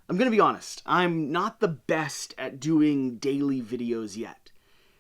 I'm gonna be honest, I'm not the best at doing daily videos yet.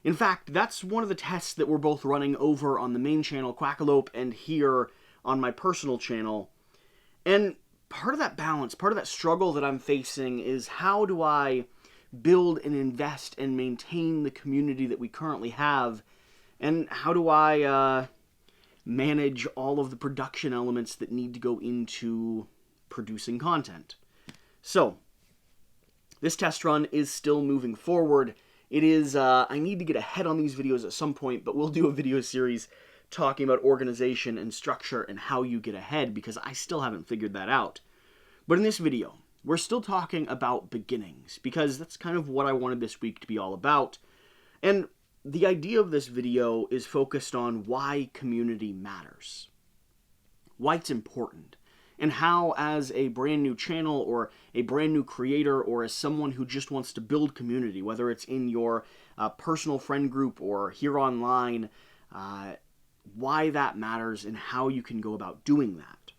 In fact, that's one of the tests that we're both running over on the main channel, Quackalope, and here on my personal channel. And part of that balance, part of that struggle that I'm facing is how do I build and invest and maintain the community that we currently have, and how do I manage all of the production elements that need to go into producing content. So, this test run is still moving forward. It is, I need to get ahead on these videos at some point, but we'll do a video series talking about organization and structure and how you get ahead, because I still haven't figured that out. But in this video, we're still talking about beginnings, because that's kind of what I wanted this week to be all about. And the idea of this video is focused on why community matters, why it's important, and how, as a brand new channel or a brand new creator or as someone who just wants to build community, whether it's in your personal friend group or here online, why that matters and how you can go about doing that.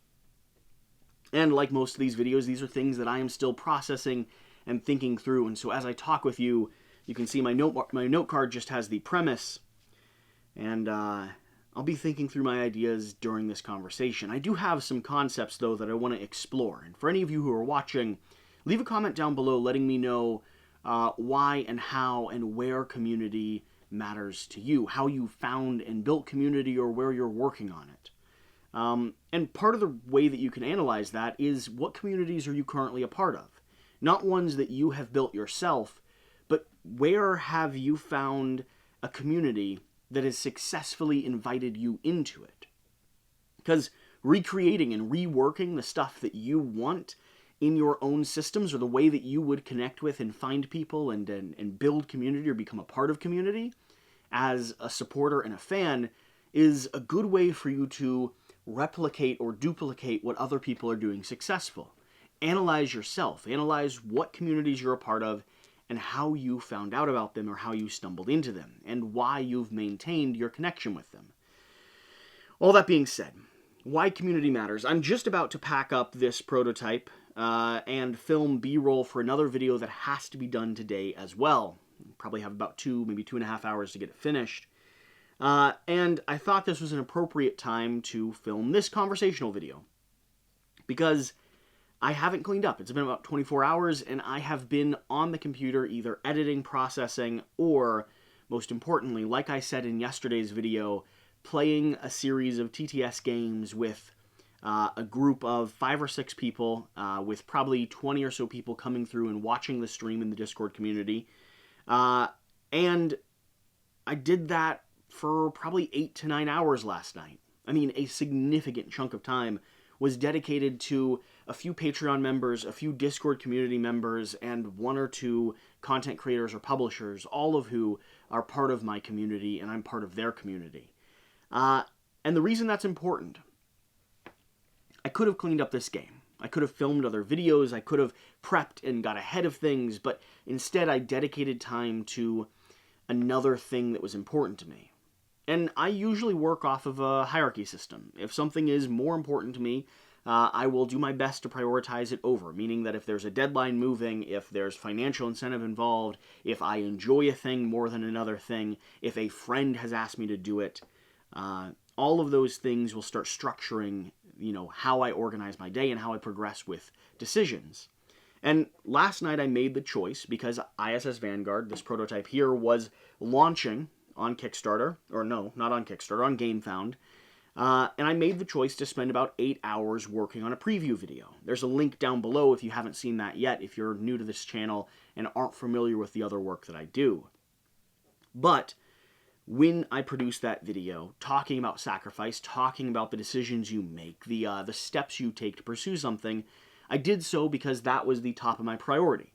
And like most of these videos, these are things that I am still processing and thinking through. And so as I talk with you, you can see my note card just has the premise, and I'll be thinking through my ideas during this conversation. I do have some concepts, though, that I want to explore. And for any of you who are watching, leave a comment down below letting me know why and how and where community matters to you, how you found and built community or where you're working on it. And part of the way that you can analyze that is what communities are you currently a part of? Not ones that you have built yourself, but where have you found a community that has successfully invited you into it? Because recreating and reworking the stuff that you want in your own systems, or the way that you would connect with and find people and build community or become a part of community as a supporter and a fan, is a good way for you to replicate or duplicate what other people are doing successful. Analyze yourself. Analyze what communities you're a part of and how you found out about them or how you stumbled into them and why you've maintained your connection with them. All that being said, why community matters. I'm just about to pack up this prototype and film B-roll for another video that has to be done today as well. Probably have about maybe 2.5 hours to get it finished. And I thought this was an appropriate time to film this conversational video, because I haven't cleaned up. It's been about 24 hours, and I have been on the computer either editing, processing, or, most importantly, like I said in yesterday's video, playing a series of TTS games with a group of 5 or 6 people, with probably 20 or so people coming through and watching the stream in the Discord community. And I did that for probably 8 to 9 hours last night. I mean, a significant chunk of time was dedicated to a few Patreon members, a few Discord community members, and 1 or 2 content creators or publishers, all of who are part of my community, and I'm part of their community. And the reason that's important, I could have cleaned up this game. I could have filmed other videos, I could have prepped and got ahead of things, but instead I dedicated time to another thing that was important to me. And I usually work off of a hierarchy system. If something is more important to me, I will do my best to prioritize it over, meaning that if there's a deadline moving, if there's financial incentive involved, if I enjoy a thing more than another thing, if a friend has asked me to do it, all of those things will start structuring, how I organize my day and how I progress with decisions. And last night I made the choice, because ISS Vanguard, this prototype here, was launching on Kickstarter, or no, not on Kickstarter, on GameFound, and I made the choice to spend about 8 hours working on a preview video. There's a link down below if you haven't seen that yet, if you're new to this channel and aren't familiar with the other work that I do. But when I produced that video, talking about sacrifice, talking about the decisions you make, the steps you take to pursue something, I did so because that was the top of my priority.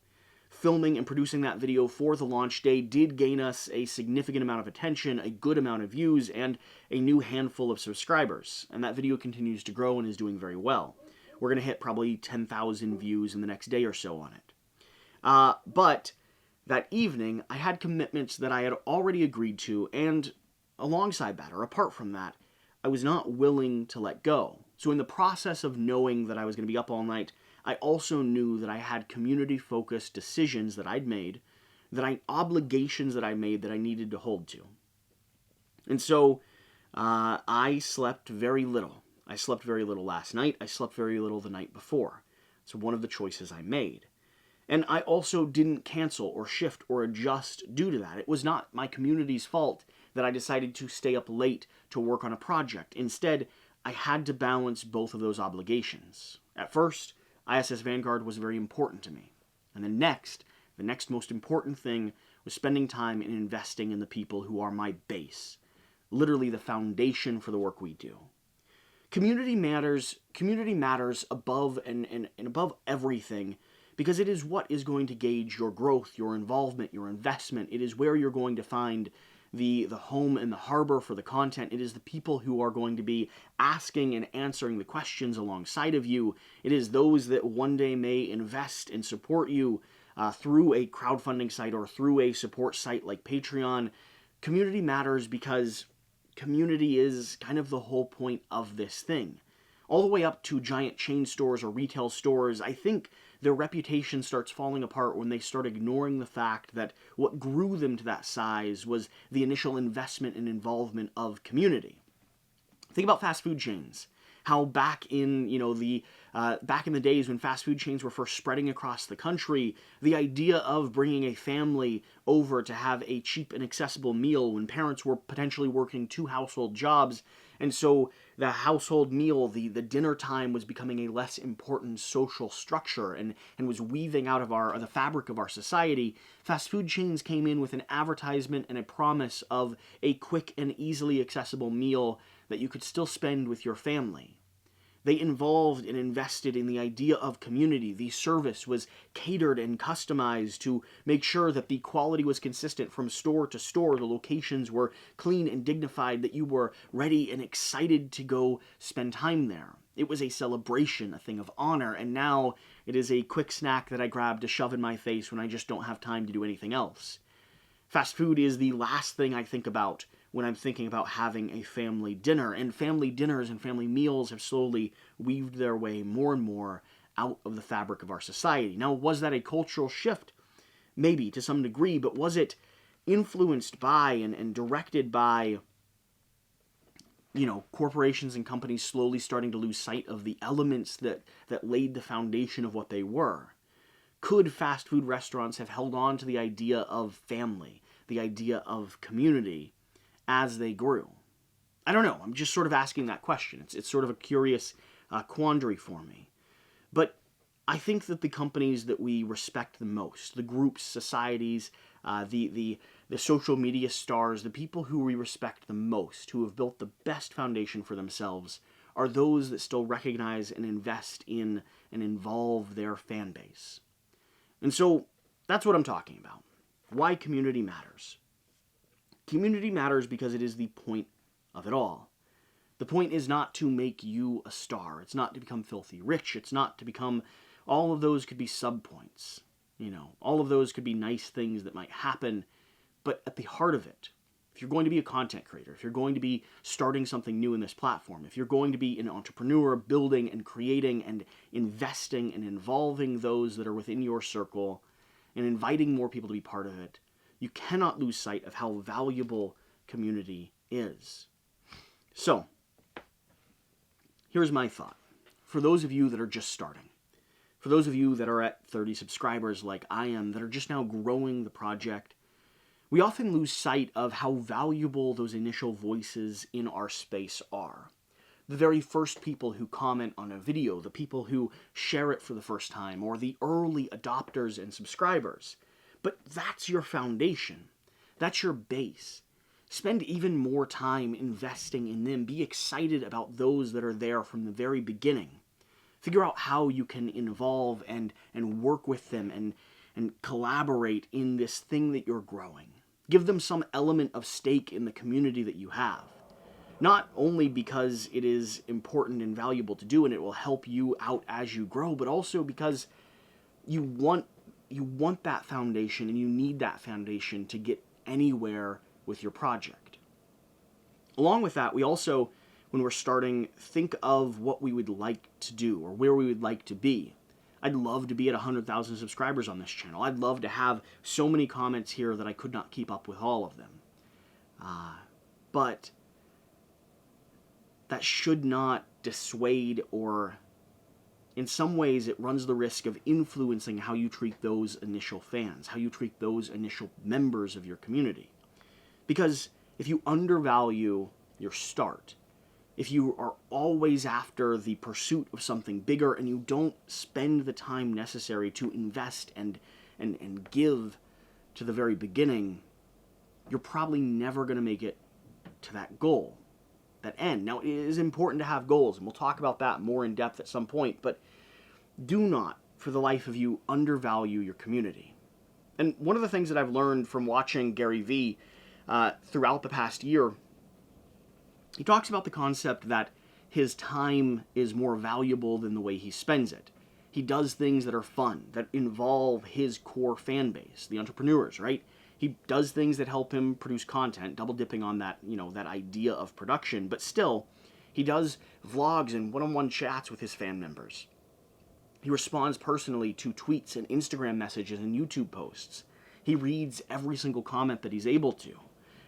Filming and producing that video for the launch day did gain us a significant amount of attention, a good amount of views, and a new handful of subscribers. And that video continues to grow and is doing very well. We're going to hit probably 10,000 views in the next day or so on it. But that evening, I had commitments that I had already agreed to, and alongside that, or apart from that, I was not willing to let go. So in the process of knowing that I was going to be up all night, I also knew that I had community-focused decisions that I'd made, obligations that I made that I needed to hold to. And so I slept very little. I slept very little last night. I slept very little the night before. It's one of the choices I made. And I also didn't cancel or shift or adjust due to that. It was not my community's fault that I decided to stay up late to work on a project. Instead, I had to balance both of those obligations. At first, ISS Vanguard was very important to me. And then the next most important thing was spending time and investing in the people who are my base, literally the foundation for the work we do. Community matters above and above everything, because it is what is going to gauge your growth, your involvement, your investment. It is where you're going to find the home and the harbor for the content. It is the people who are going to be asking and answering the questions alongside of you. It is those that one day may invest and support you through a crowdfunding site or through a support site like Patreon. Community matters because community is kind of the whole point of this thing. All the way up to giant chain stores or retail stores, I think their reputation starts falling apart when they start ignoring the fact that what grew them to that size was the initial investment and involvement of community. Think about fast food chains. How back in the days when fast food chains were first spreading across the country, the idea of bringing a family over to have a cheap and accessible meal when parents were potentially working 2 household jobs, and so the household meal, the dinner time, was becoming a less important social structure and was weaving out of the fabric of our society. Fast food chains came in with an advertisement and a promise of a quick and easily accessible meal that you could still spend with your family. They involved and invested in the idea of community. The service was catered and customized to make sure that the quality was consistent from store to store. The locations were clean and dignified, that you were ready and excited to go spend time there. It was a celebration, a thing of honor, and now it is a quick snack that I grab to shove in my face when I just don't have time to do anything else. Fast food is the last thing I think about when I'm thinking about having a family dinner, and family dinners and family meals have slowly weaved their way more and more out of the fabric of our society. Now, was that a cultural shift? Maybe, to some degree, but was it influenced by and directed by, corporations and companies slowly starting to lose sight of the elements that laid the foundation of what they were? Could fast food restaurants have held on to the idea of family, the idea of community, as they grew? I don't know. I'm just sort of asking that question. It's sort of a curious quandary for me. But I think that the companies that we respect the most, the groups, societies, the social media stars, the people who we respect the most, who have built the best foundation for themselves, are those that still recognize and invest in and involve their fan base. And so that's what I'm talking about. Why community matters. Community matters because it is the point of it all. The point is not to make you a star. It's not to become filthy rich. It's not to become... All of those could be subpoints. All of those could be nice things that might happen. But at the heart of it, if you're going to be a content creator, if you're going to be starting something new in this platform, if you're going to be an entrepreneur building and creating and investing and involving those that are within your circle and inviting more people to be part of it, you cannot lose sight of how valuable community is. So, here's my thought. For those of you that are just starting, for those of you that are at 30 subscribers like I am, that are just now growing the project, we often lose sight of how valuable those initial voices in our space are. The very first people who comment on a video, the people who share it for the first time, or the early adopters and subscribers. But that's your foundation. That's your base. Spend even more time investing in them. Be excited about those that are there from the very beginning. Figure out how you can involve and work with them and collaborate in this thing that you're growing. Give them some element of stake in the community that you have. Not only because it is important and valuable to do and it will help you out as you grow, but also because you want that foundation and you need that foundation to get anywhere with your project. Along with that, we also, when we're starting, think of what we would like to do or where we would like to be. I'd love to be at 100,000 subscribers on this channel. I'd love to have so many comments here that I could not keep up with all of them. But that should not dissuade, or in some ways it runs the risk of influencing how you treat those initial fans, how you treat those initial members of your community. Because if you undervalue your start, if you are always after the pursuit of something bigger and you don't spend the time necessary to invest and give to the very beginning, you're probably never going to make it to that goal, that end. Now, it is important to have goals, and we'll talk about that more in depth at some point, but do not, for the life of you, undervalue your community. And one of the things that I've learned from watching Gary Vee throughout the past year, he talks about the concept that his time is more valuable than the way he spends it. He does things that are fun, that involve his core fan base, the entrepreneurs, right? He does things that help him produce content, double dipping on that, that idea of production, but still, he does vlogs and one-on-one chats with his fan members. He responds personally to tweets and Instagram messages and YouTube posts. He reads every single comment that he's able to.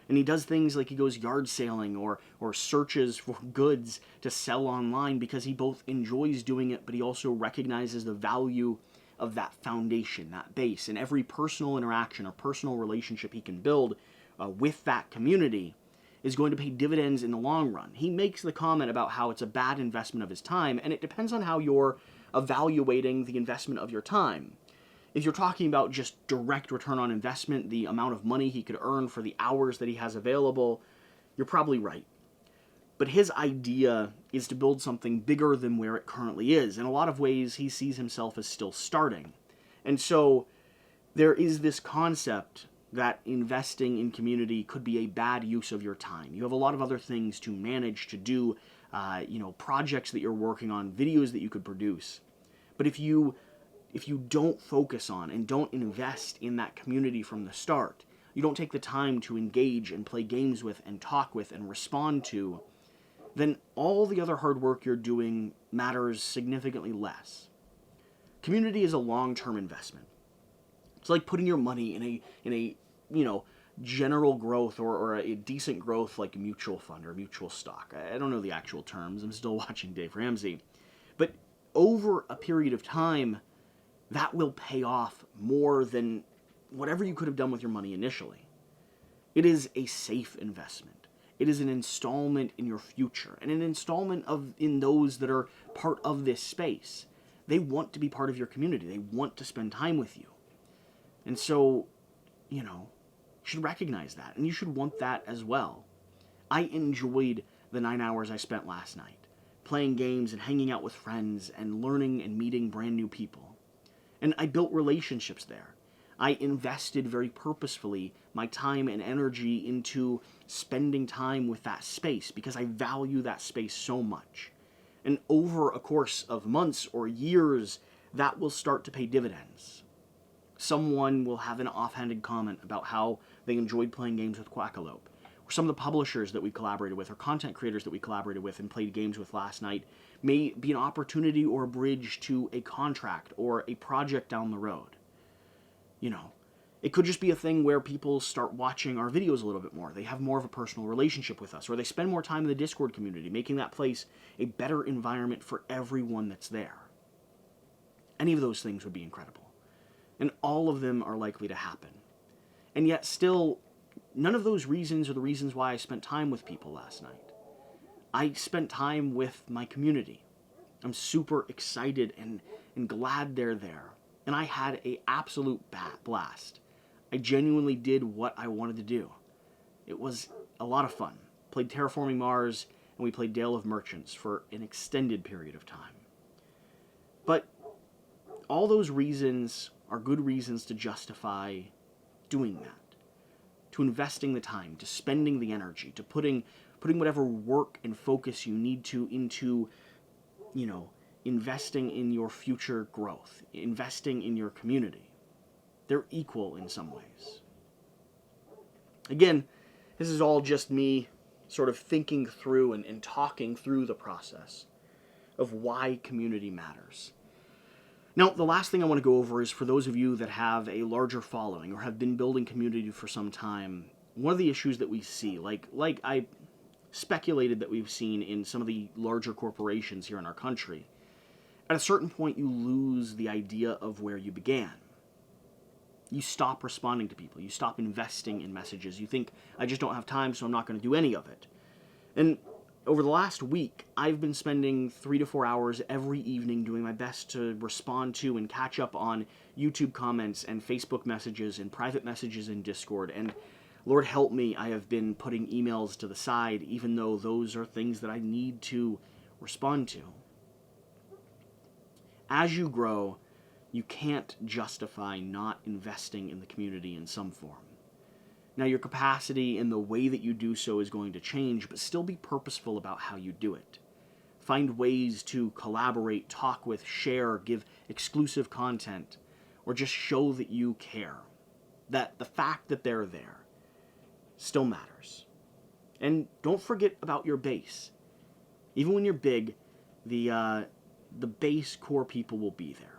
And he does things like he goes yard sailing or searches for goods to sell online because he both enjoys doing it, but he also recognizes the value of that foundation, that base. And every personal interaction or personal relationship he can build with that community is going to pay dividends in the long run. He makes the comment about how it's a bad investment of his time, and it depends on how you're evaluating the investment of your time. If you're talking about just direct return on investment, the amount of money he could earn for the hours that he has available, you're probably right. But his idea is to build something bigger than where it currently is. In a lot of ways, he sees himself as still starting. And so there is this concept that investing in community could be a bad use of your time. You have a lot of other things to manage, to do, projects that you're working on, videos that you could produce. But if you don't focus on and don't invest in that community from the start, you don't take the time to engage and play games with and talk with and respond to, then all the other hard work you're doing matters significantly less. Community is a long-term investment. It's like putting your money in a general growth or a decent growth like a mutual fund or mutual stock. I don't know the actual terms. I'm still watching Dave Ramsey. But over a period of time, that will pay off more than whatever you could have done with your money initially. It is a safe investment. It is an installment in your future, and an installment in those that are part of this space. They want to be part of your community. They want to spend time with you. And so, you should recognize that, and you should want that as well. I enjoyed the 9 hours I spent last night, playing games and hanging out with friends and learning and meeting brand new people. And I built relationships there. I invested very purposefully my time and energy into spending time with that space because I value that space so much. And over a course of months or years, that will start to pay dividends. Someone will have an offhanded comment about how they enjoyed playing games with Quackalope. Or some of the publishers that we collaborated with or content creators that we collaborated with and played games with last night may be an opportunity or a bridge to a contract or a project down the road. It could just be a thing where people start watching our videos a little bit more. They have more of a personal relationship with us, or they spend more time in the Discord community, making that place a better environment for everyone that's there. Any of those things would be incredible. And all of them are likely to happen. And yet still, none of those reasons are the reasons why I spent time with people last night. I spent time with my community. I'm super excited and glad they're there. And I had an absolute blast. I genuinely did what I wanted to do. It was a lot of fun. Played Terraforming Mars, and we played Dale of Merchants for an extended period of time. But all those reasons are good reasons to justify doing that. To investing the time, to spending the energy, to putting whatever work and focus you need to into, investing in your future growth, investing in your community. They're equal in some ways. Again, this is all just me sort of thinking through and talking through the process of why community matters. Now, the last thing I want to go over is for those of you that have a larger following or have been building community for some time, one of the issues that we see, like I speculated that we've seen in some of the larger corporations here in our country, at a certain point you lose the idea of where you began. You stop responding to people. You stop investing in messages. You think, I just don't have time, so I'm not going to do any of it. And over the last week, I've been spending 3 to 4 hours every evening doing my best to respond to and catch up on YouTube comments and Facebook messages and private messages in Discord. And Lord help me, I have been putting emails to the side, even though those are things that I need to respond to. As you grow, you can't justify not investing in the community in some form. Now, your capacity and the way that you do so is going to change, but still be purposeful about how you do it. Find ways to collaborate, talk with, share, give exclusive content, or just show that you care. That the fact that they're there still matters. And don't forget about your base. Even when you're big, the base core people will be there.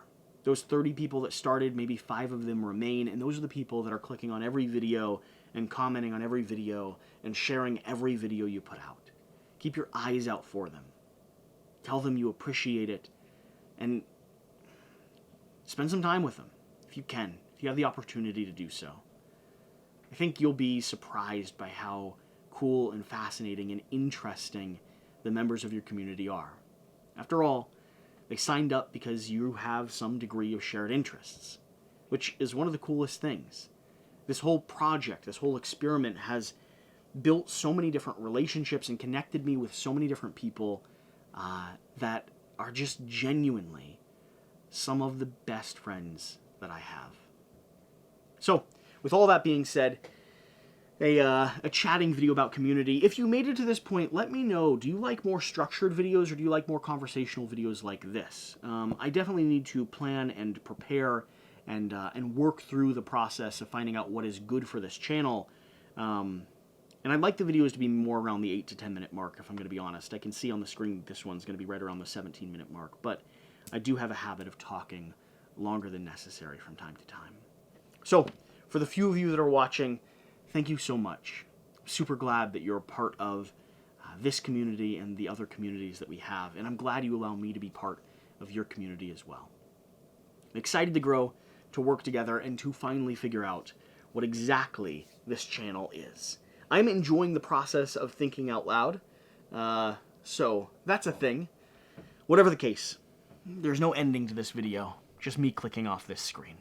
Those 30 people that started, maybe 5 of them remain, and those are the people that are clicking on every video and commenting on every video and sharing every video you put out. Keep your eyes out for them. Tell them you appreciate it, and spend some time with them if you can, if you have the opportunity to do so. I think you'll be surprised by how cool and fascinating and interesting the members of your community are. After all, they signed up because you have some degree of shared interests, which is one of the coolest things. This whole project, this whole experiment has built so many different relationships and connected me with so many different people that are just genuinely some of the best friends that I have. So, with all that being said, a chatting video about community. If you made it to this point, let me know. Do you like more structured videos or do you like more conversational videos like this? I definitely need to plan and prepare and work through the process of finding out what is good for this channel. And I'd like the videos to be more around the 8 to 10 minute mark, if I'm going to be honest. I can see on the screen this one's going to be right around the 17-minute mark, but I do have a habit of talking longer than necessary from time to time. So, for the few of you that are watching, thank you so much. I'm super glad that you're a part of this community and the other communities that we have, and I'm glad you allow me to be part of your community as well. I'm excited to grow, to work together, and to finally figure out what exactly this channel is. I'm enjoying the process of thinking out loud, so that's a thing. Whatever the case, there's no ending to this video, just me clicking off this screen.